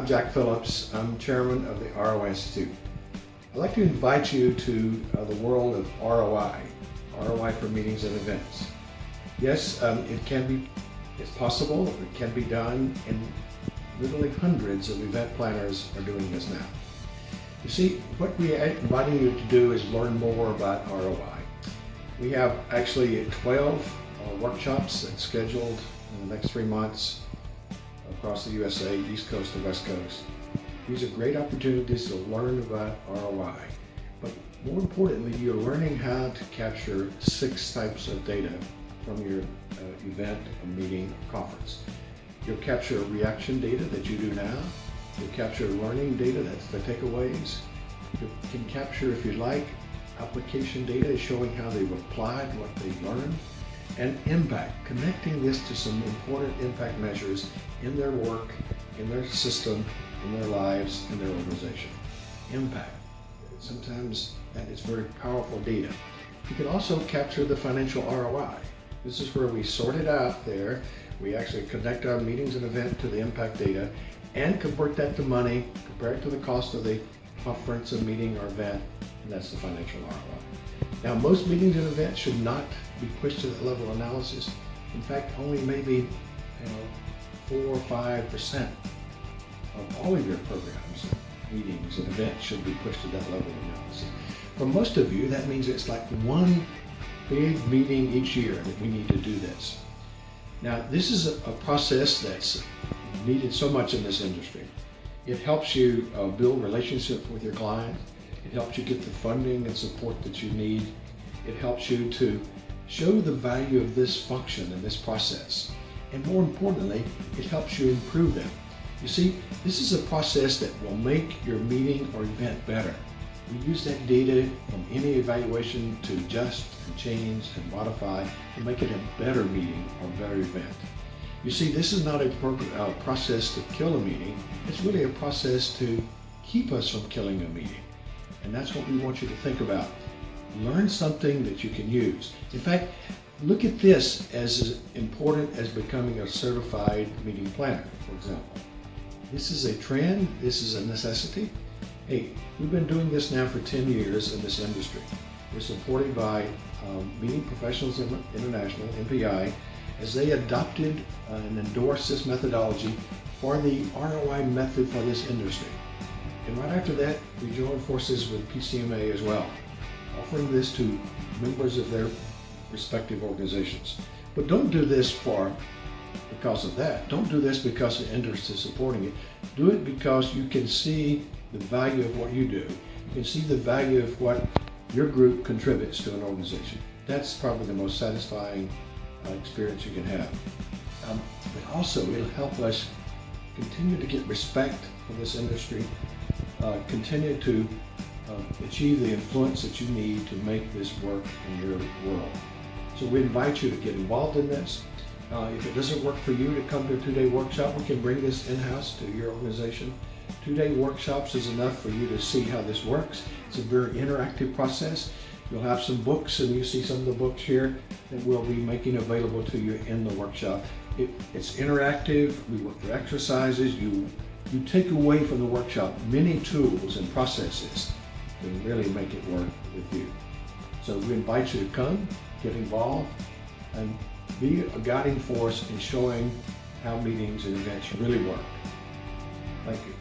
I'm Jack Phillips. I'm chairman of the ROI Institute. I'd like to invite you to the world of ROI, ROI for meetings and events. Yes, it's possible, it can be done, and literally hundreds of event planners are doing this now. You see, what we are inviting you to do is learn more about ROI. We have actually 12 workshops that's scheduled in the next 3 months across the USA, East Coast and West Coast. These are great opportunities to learn about ROI. But more importantly, you're learning how to capture 6 types of data from your event, a meeting, conference. You'll capture reaction data that you do now. You'll capture learning data, that's the takeaways. You can capture, if you like, application data showing how they've applied what they've learned. And impact, connecting this to some important impact measures in their work, in their system, in their lives, in their organization. Impact. Sometimes that is very powerful data. You can also capture the financial ROI. This is where we sort it out there. We actually connect our meetings and event to the impact data and convert that to money, compare it to the cost of the conference, a meeting, or event, and that's the financial ROI. Now, most meetings and events should not be pushed to that level of analysis. In fact, only maybe 4 or 5% of all of your programs, meetings and events should be pushed to that level of analysis. For most of you, that means it's like one big meeting each year that we need to do this. Now, this is a process that's needed so much in this industry. It helps you build relationships with your client. It helps you get the funding and support that you need. It helps you to show the value of this function and this process. And more importantly, it helps you improve them. You see, this is a process that will make your meeting or event better. We use that data from any evaluation to adjust and change and modify to make it a better meeting or better event. You see, this is not a process to kill a meeting. It's really a process to keep us from killing a meeting. And that's what we want you to think about. Learn something that you can use. In fact, look at this as important as becoming a certified meeting planner, for example. This is a trend, this is a necessity. Hey, we've been doing this now for 10 years in this industry. We're supported by Meeting Professionals International, MPI, as they adopted and endorsed this methodology for the ROI method for this industry. And right after that, we joined forces with PCMA as well, offering this to members of their respective organizations. But don't do this because of that. Don't do this because the industry is supporting it. Do it because you can see the value of what you do. You can see the value of what your group contributes to an organization. That's probably the most satisfying experience you can have. But also, it'll help us continue to get respect for this industry, continue to achieve the influence that you need to make this work in your world. So we invite you to get involved in this. If it doesn't work for you to come to a 2-day workshop, we can bring this in-house to your organization. 2-day workshops is enough for you to see how this works. It's a very interactive process. You'll have some books, and you see some of the books here that we'll be making available to you in the workshop. It's interactive. We work through exercises. You take away from the workshop many tools and processes to really make it work with you. So we invite you to come, get involved, and be a guiding force in showing how meetings and events really work. Thank you.